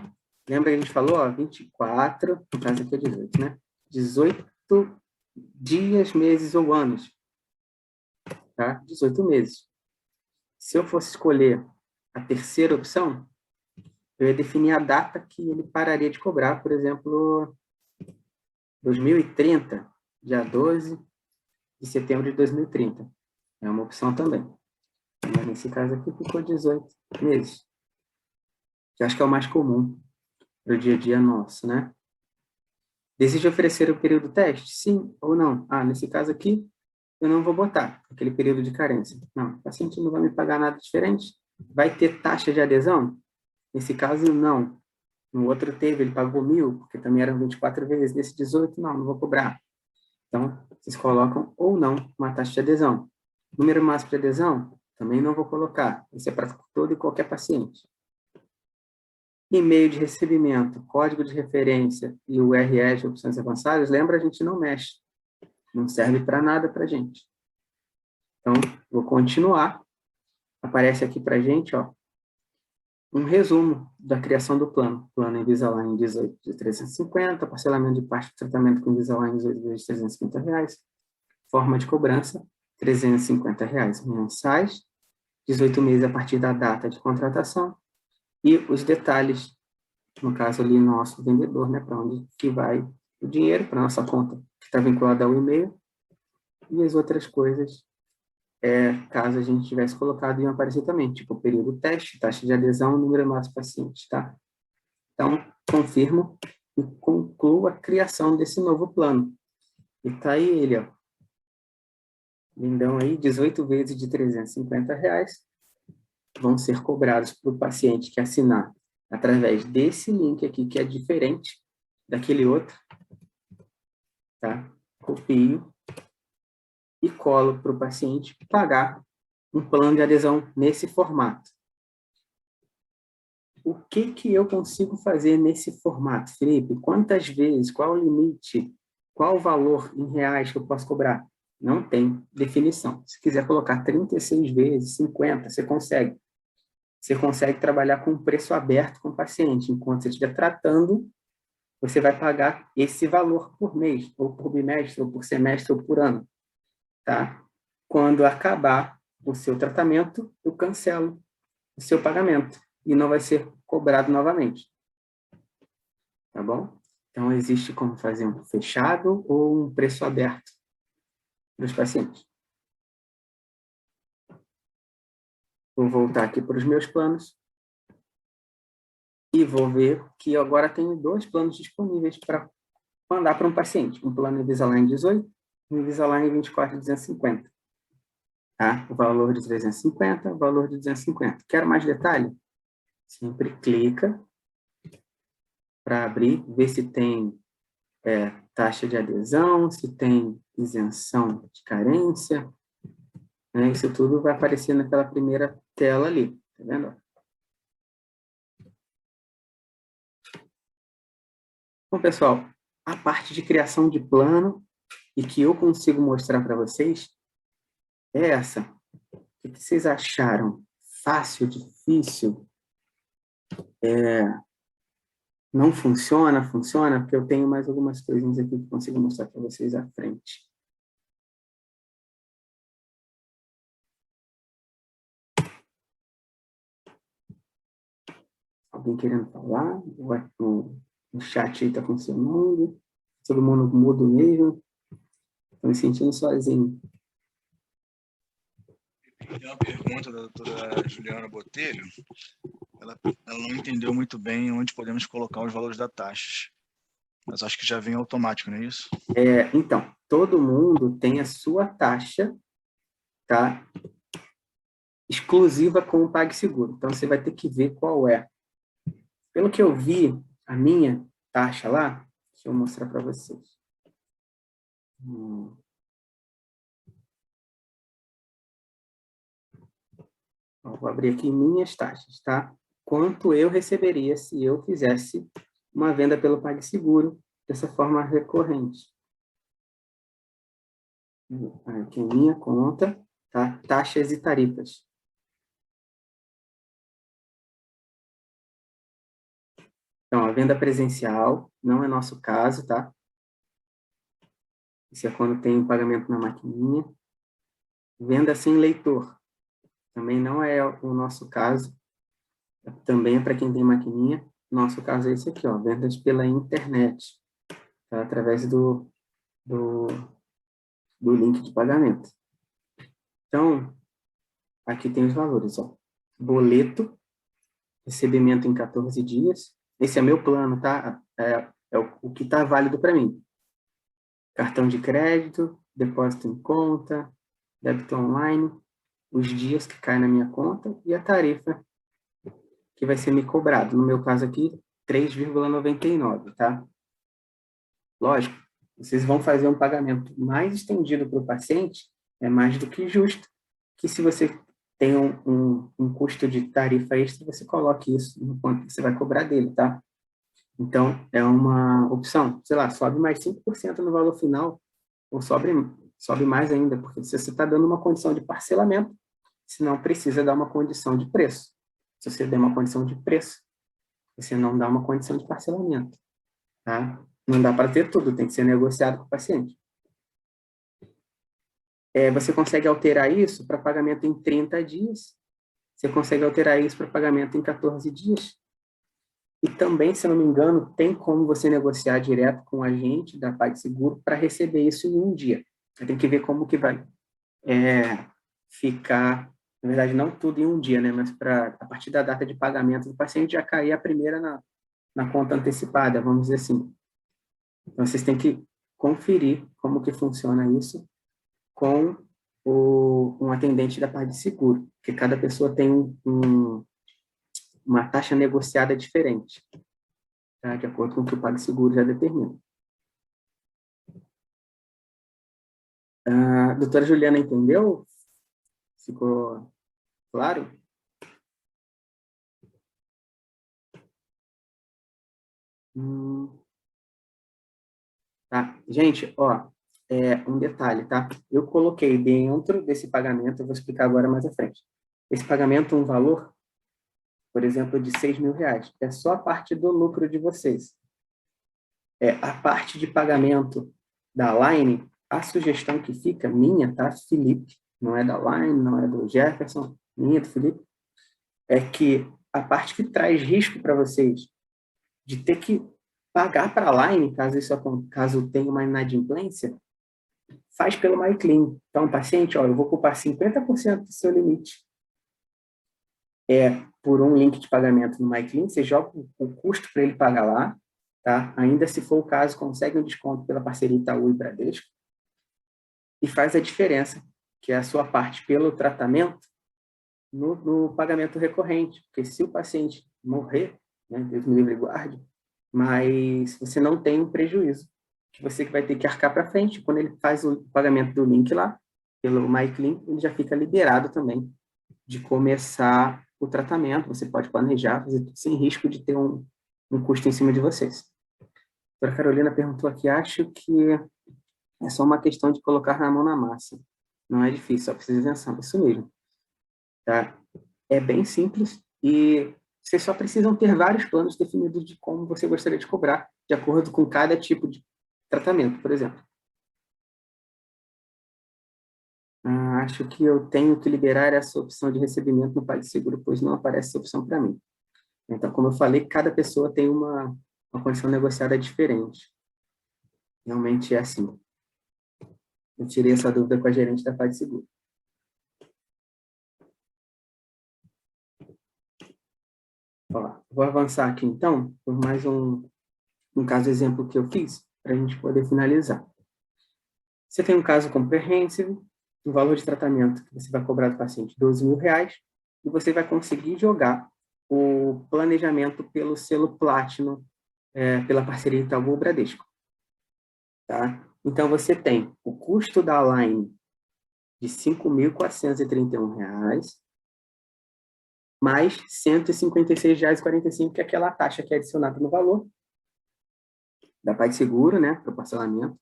lembra que a gente falou, 24, no caso aqui é 18, né? 18 dias, meses ou anos. Tá? 18 meses. Se eu fosse escolher a terceira opção, eu ia definir a data que ele pararia de cobrar, por exemplo, 2030, dia 12 de setembro de 2030. É uma opção também. Mas nesse caso aqui ficou 18 meses. Que acho que é o mais comum para o dia a dia nosso, né? Deseja oferecer o período teste? Sim ou não? Nesse caso aqui, eu não vou botar aquele período de carência. Não, o paciente não vai me pagar nada diferente. Vai ter taxa de adesão? Nesse caso, não. No outro teve, ele pagou 1.000, porque também eram 24 vezes. Nesse 18, não vou cobrar. Então, vocês colocam ou não uma taxa de adesão. Número máximo de adesão? Também não vou colocar. Isso é para todo e qualquer paciente. E-mail de recebimento, código de referência e o URL de opções avançadas, lembra, a gente não mexe. Não serve para nada para a gente. Então, vou continuar. Aparece aqui para a gente, um resumo da criação do plano. Plano Invisalign 18 de 350, parcelamento de parte do tratamento com Invisalign 18 vezes de R$350, forma de cobrança, R$350 mensais, 18 meses a partir da data de contratação, e os detalhes, no caso ali, nosso vendedor, né, para onde que vai o dinheiro, para nossa conta, que está vinculada ao e-mail, e as outras coisas caso a gente tivesse colocado, iam aparecer também, tipo período teste, taxa de adesão, número máximo de pacientes, tá? Então, confirmo e concluo a criação desse novo plano. E tá aí ele, ó. Lindão aí, 18 vezes de R$350 vão ser cobrados para o paciente que assinar através desse link aqui, que é diferente daquele outro, tá? Copio e colo para o paciente pagar um plano de adesão nesse formato. O que eu consigo fazer nesse formato, Felipe? Quantas vezes? Qual o limite? Qual o valor em reais que eu posso cobrar? Não tem definição. Se quiser colocar 36 vezes, 50, você consegue. Você consegue trabalhar com preço aberto com o paciente. Enquanto você estiver tratando, você vai pagar esse valor por mês, ou por bimestre, ou por semestre, ou por ano. Tá? Quando acabar o seu tratamento, eu cancelo o seu pagamento e não vai ser cobrado novamente. Tá bom? Então, existe como fazer um fechado ou um preço aberto para os pacientes. Vou voltar aqui para os meus planos e vou ver que eu agora tenho 2 planos disponíveis para mandar para um paciente. Um plano Invisalign 18 e um Invisalign 24,250. Tá? O valor de 350, o valor de 250. Quero mais detalhe? Sempre clica para abrir, ver se tem taxa de adesão, se tem isenção de carência. Né? Isso tudo vai aparecer naquela primeira tela ali. Tá vendo? Bom, pessoal, a parte de criação de plano e que eu consigo mostrar para vocês é essa. O que vocês acharam? Fácil, difícil? Não funciona? Funciona? Porque eu tenho mais algumas coisinhas aqui que consigo mostrar para vocês à frente. Alguém querendo falar? O chat aí está funcionando? Todo mundo mudo mesmo? Estou me sentindo sozinho. Tem uma pergunta da doutora Juliana Botelho. Ela não entendeu muito bem onde podemos colocar os valores da taxa. Mas acho que já vem automático, não é isso? Então, todo mundo tem a sua taxa, tá? Exclusiva com o PagSeguro. Então, você vai ter que ver qual é. Pelo que eu vi, a minha taxa lá, deixa eu mostrar para vocês. Vou abrir aqui minhas taxas, tá? Quanto eu receberia se eu fizesse uma venda pelo PagSeguro dessa forma recorrente. Aqui a minha conta, tá? Taxas e tarifas. Então, a venda presencial não é nosso caso, tá? Isso é quando tem um pagamento na maquininha. Venda sem leitor. Também não é o nosso caso. Também é para quem tem maquininha. Nosso caso é esse aqui, ó. Vendas pela internet. Tá? Através do link de pagamento. Então, aqui tem os valores, ó. Boleto, recebimento em 14 dias. Esse é meu plano, tá? É o que está válido para mim. Cartão de crédito, depósito em conta, débito online, os dias que caem na minha conta e a tarifa que vai ser me cobrado. No meu caso aqui, 3,99, tá? Lógico, vocês vão fazer um pagamento mais estendido para o paciente, é mais do que justo que se você tem um custo de tarifa extra, você coloque isso no quanto que você vai cobrar dele, tá? Então, é uma opção, sei lá, sobe mais 5% no valor final, ou sobe mais ainda, porque se você está dando uma condição de parcelamento, você não precisa dar uma condição de preço. Se você der uma condição de preço, você não dá uma condição de parcelamento, tá? Não dá para ter tudo, tem que ser negociado com o paciente. Você consegue alterar isso para pagamento em 30 dias, você consegue alterar isso para pagamento em 14 dias, e também, se não me engano, tem como você negociar direto com o agente da PagSeguro para receber isso em um dia. Você tem que ver como que vai ficar, na verdade, não tudo em um dia, né? Mas para, a partir da data de pagamento do paciente, já cair a primeira na conta antecipada, vamos dizer assim. Então, vocês têm que conferir como que funciona isso com um atendente da parte de seguro, porque cada pessoa tem uma taxa negociada diferente, tá? De acordo com o que o PagSeguro já determina. A doutora Juliana entendeu? Ficou claro? Tá. Gente, ó, um detalhe, tá? Eu coloquei dentro desse pagamento, eu vou explicar agora mais à frente. Esse pagamento, um valor, por exemplo, de R$6.000. É só a parte do lucro de vocês. A parte de pagamento da Line, a sugestão que fica, minha, tá, Felipe? Não é da Line, não é do Jefferson, minha, do Felipe. É que a parte que traz risco para vocês de ter que pagar para a Line, caso tenha uma inadimplência, faz pelo MyClean. Então, paciente, ó, eu vou ocupar 50% do seu limite. Por um link de pagamento no MyClean, você joga o custo para ele pagar lá, tá? Ainda se for o caso, consegue um desconto pela parceria Itaú e Bradesco e faz a diferença, que é a sua parte pelo tratamento no pagamento recorrente. Porque se o paciente morrer, né, Deus me livre e guarde, mas você não tem um prejuízo, que você vai ter que arcar para frente. Quando ele faz o pagamento do link lá, pelo MyClean, ele já fica liberado também de começar o tratamento. Você pode planejar, fazer tudo sem risco de ter um custo em cima de vocês. A doutora Carolina perguntou aqui, acho que é só uma questão de colocar na mão na massa. Não é difícil, só precisa de atenção. Isso mesmo. Tá? É bem simples e vocês só precisam ter vários planos definidos de como você gostaria de cobrar, de acordo com cada tipo de tratamento, por exemplo. Acho que eu tenho que liberar essa opção de recebimento no PagSeguro, pois não aparece essa opção para mim. Então, como eu falei, cada pessoa tem uma condição negociada diferente. Realmente é assim. Eu tirei essa dúvida com a gerente da PagSeguro. Ó, vou avançar aqui, então, por mais um caso exemplo que eu fiz, para a gente poder finalizar. Você tem um caso comprehensive, o valor de tratamento que você vai cobrar do paciente, R$12.000, e você vai conseguir jogar o planejamento pelo selo Platinum, pela parceria Itaú ou Bradesco. Tá? Então, você tem o custo da Line de R$5.431, mais R$156,45, que é aquela taxa que é adicionada no valor da PagSeguro, né, para o parcelamento.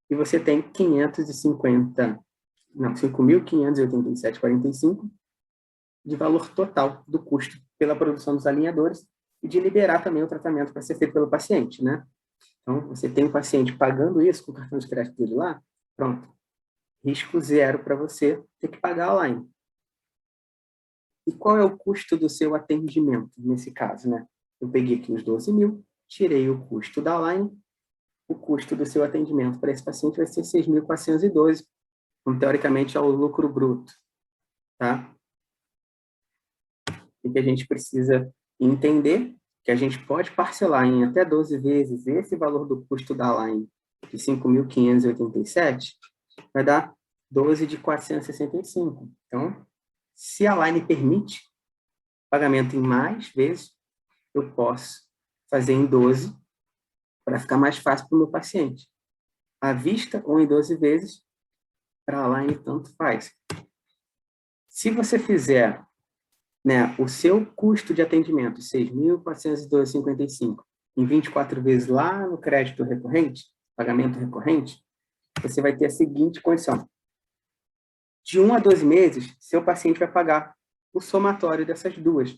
E você tem 5.587,45 de valor total do custo pela produção dos alinhadores e de liberar também o tratamento para ser feito pelo paciente, né? Então, você tem um paciente pagando isso com o cartão de crédito dele lá, pronto. Risco zero para você ter que pagar a Line. E qual é o custo do seu atendimento, nesse caso, né? Eu peguei aqui os 12.000, tirei o custo da Line, o custo do seu atendimento para esse paciente vai ser 6.412, então, teoricamente, é o lucro bruto, tá? O que a gente precisa entender que a gente pode parcelar em até 12 vezes esse valor do custo da Line de 5.587, vai dar 12 de 465. Então, se a Line permite pagamento em mais vezes, eu posso fazer em 12 para ficar mais fácil para o meu paciente. À vista ou em 12 vezes, para a Line tanto faz. Se você fizer, né, o seu custo de atendimento, 6.412,55, em 24 vezes lá no crédito recorrente, pagamento recorrente, você vai ter a seguinte condição. De 1 a 12 meses, seu paciente vai pagar o somatório dessas duas,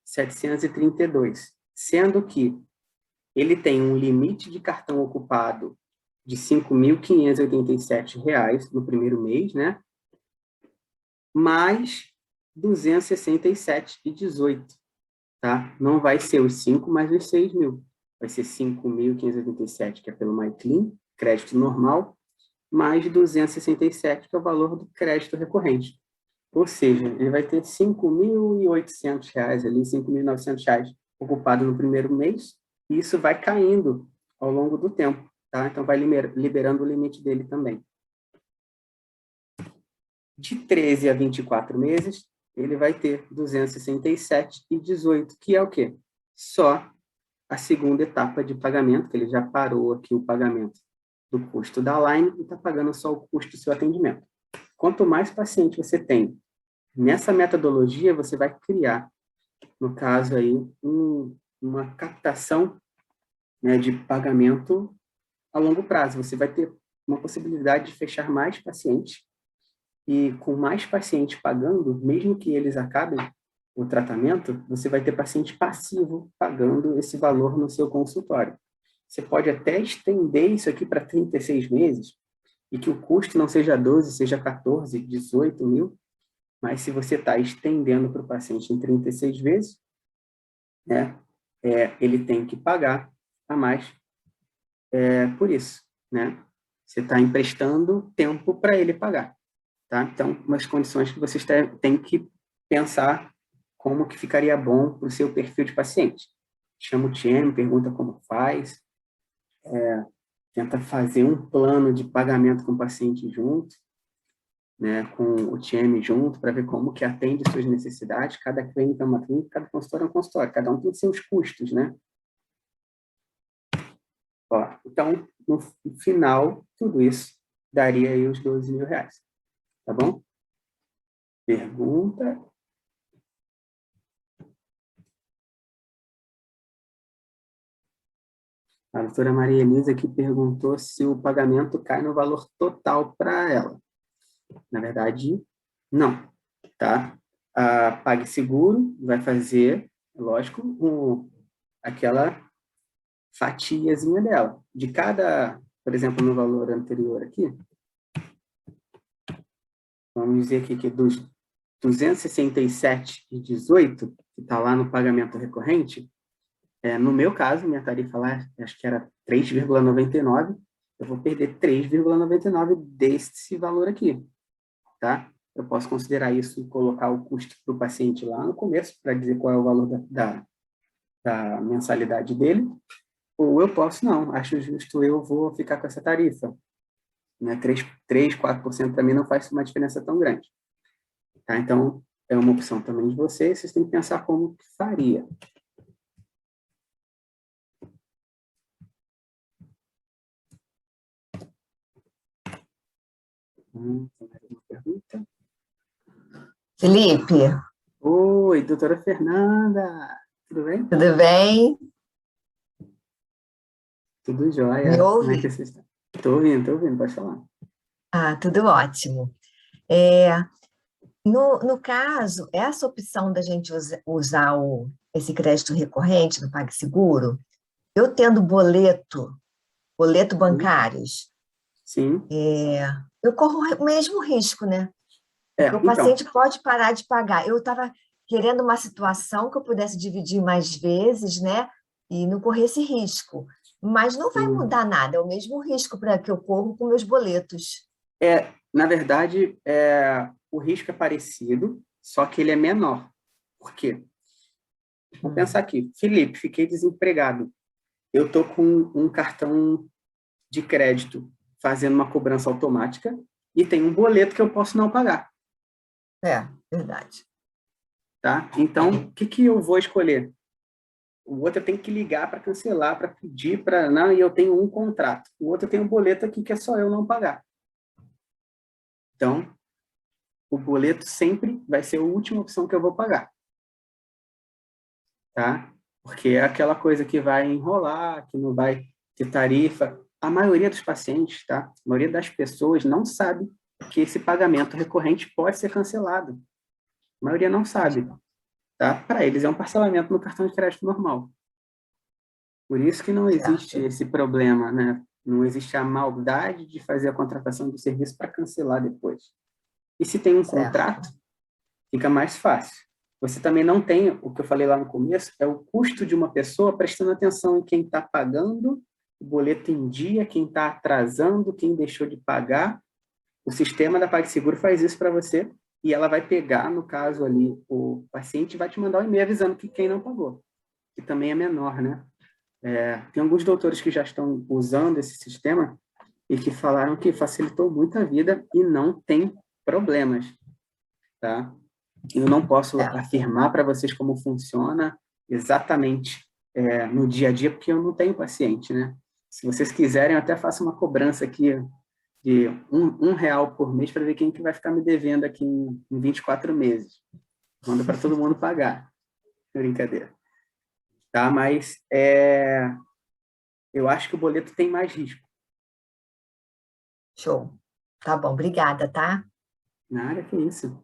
732, sendo que ele tem um limite de cartão ocupado de R$ 5.587 no primeiro mês, né? Mais 267,18, tá? Não vai ser os 5 mais os 6.000. Vai ser 5.587, que é pelo MyClean, crédito normal, mais 267, que é o valor do crédito recorrente. Ou seja, ele vai ter R$ 5.800 ali, R$ 5.900 ocupado no primeiro mês, e isso vai caindo ao longo do tempo, tá? Então, vai liberando o limite dele também. De 13 a 24 meses, ele vai ter 267,18, que é o quê? Só a segunda etapa de pagamento, que ele já parou aqui o pagamento do custo da Line e está pagando só o custo do seu atendimento. Quanto mais paciente você tem nessa metodologia, você vai criar, no caso aí, uma captação, né, de pagamento a longo prazo. Você vai ter uma possibilidade de fechar mais pacientes e com mais pacientes pagando, mesmo que eles acabem o tratamento, você vai ter paciente passivo pagando esse valor no seu consultório. Você pode até estender isso aqui para 36 meses e que o custo não seja 12, seja 14, 18 mil, mas se você está estendendo para o paciente em 36 vezes, né, ele tem que pagar a mais por isso, né? Você está emprestando tempo para ele pagar, tá? Então, umas condições que vocês têm que pensar como que ficaria bom para o seu perfil de paciente. Chama o TM, pergunta como faz, tenta fazer um plano de pagamento com o paciente junto, né, com o TM junto, para ver como que atende suas necessidades. Cada clínica é uma clínica, cada consultório é um consultório, cada um tem seus custos, né? Ó, então, no final, tudo isso daria aí os R$ 12.000, tá bom? Pergunta? A doutora Maria Elisa aqui perguntou se o pagamento cai no valor total para ela. Na verdade, não, tá? A PagSeguro vai fazer, lógico, aquela fatiazinha dela. De cada, por exemplo, no valor anterior aqui, vamos dizer aqui que dos 267,18, que está lá no pagamento recorrente, no meu caso, minha tarifa lá, acho que era 3,99, eu vou perder 3,99 desse valor aqui, tá? Eu posso considerar isso e colocar o custo para o paciente lá no começo, para dizer qual é o valor da mensalidade dele, ou eu posso não, acho justo, eu vou ficar com essa tarifa. Né? 4% para mim não faz uma diferença tão grande. Tá? Então, é uma opção também de vocês têm que pensar como que faria. Tem mais alguma pergunta? Felipe. Oi, doutora Fernanda. Tudo bem? Tudo bem? Tudo jóia. Me ouve? Como é que você está? Estou ouvindo, pode falar. Ah, tudo ótimo. No caso, essa opção da gente usar esse crédito recorrente do PagSeguro, eu tendo boleto bancários, Sim. Eu corro o mesmo risco, né? Porque o então, paciente pode parar de pagar. Eu estava querendo uma situação que eu pudesse dividir mais vezes, né? E não correr esse risco. Mas não vai mudar nada, é o mesmo risco para que eu corro com meus boletos. Na verdade, o risco é parecido, só que ele é menor. Por quê? Vou pensar aqui. Felipe, fiquei desempregado. Eu estou com um cartão de crédito fazendo uma cobrança automática e tem um boleto que eu posso não pagar. Verdade. Tá? Então, o que eu vou escolher? O outro eu tenho que ligar para cancelar, para pedir, não, e eu tenho um contrato. O outro tem um boleto aqui que é só eu não pagar. Então, o boleto sempre vai ser a última opção que eu vou pagar. Tá? Porque é aquela coisa que vai enrolar, que não vai ter tarifa. A maioria dos pacientes, tá? A maioria das pessoas não sabe que esse pagamento recorrente pode ser cancelado. A maioria não sabe. Tá? Para eles é um parcelamento no cartão de crédito normal. Por isso que não existe esse problema, né? Não existe a maldade de fazer a contratação do serviço para cancelar depois. E se tem um contrato, fica mais fácil. Você também não tem, o que eu falei lá no começo, é o custo de uma pessoa prestando atenção em quem está pagando o boleto em dia, quem está atrasando, quem deixou de pagar. O sistema da PagSeguro faz isso para você e ela vai pegar, no caso ali, o paciente vai te mandar um e-mail avisando que quem não pagou, que também é menor, né? Tem alguns doutores que já estão usando esse sistema e que falaram que facilitou muito a vida e não tem problemas, tá? Eu não posso afirmar para vocês como funciona exatamente no dia a dia, porque eu não tenho paciente, né? Se vocês quiserem, eu até faço uma cobrança aqui de R$1 por mês para ver quem que vai ficar me devendo aqui em 24 meses. Mando para todo mundo pagar. Brincadeira. Tá? Mas eu acho que o boleto tem mais risco. Show. Tá bom, obrigada, tá? Nada, que isso.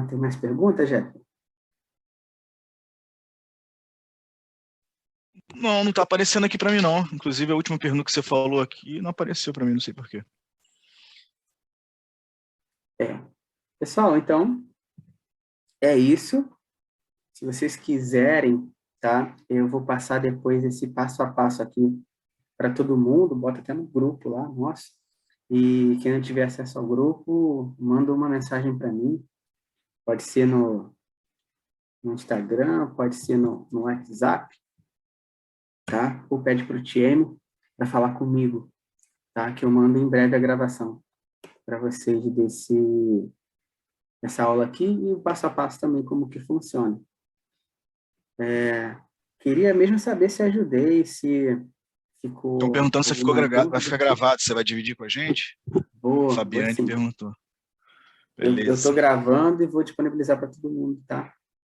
Tem mais perguntas, Jéssica? Não tá aparecendo aqui para mim, não. Inclusive, a última pergunta que você falou aqui não apareceu para mim, não sei por quê. Pessoal, então, é isso. Se vocês quiserem, tá? Eu vou passar depois esse passo a passo aqui para todo mundo, bota até no grupo lá, nossa. E quem não tiver acesso ao grupo, manda uma mensagem para mim. Pode ser no Instagram, pode ser no WhatsApp, tá? Ou pede para o TM para falar comigo, tá? Que eu mando em breve a gravação para vocês dessa aula aqui e o passo a passo também, como que funciona. Queria mesmo saber se ajudei, se ficou... Estão perguntando se vai ficar gravado, você vai dividir com a gente? Vou Fabiane sim. perguntou. Eu estou gravando e vou disponibilizar para todo mundo, tá?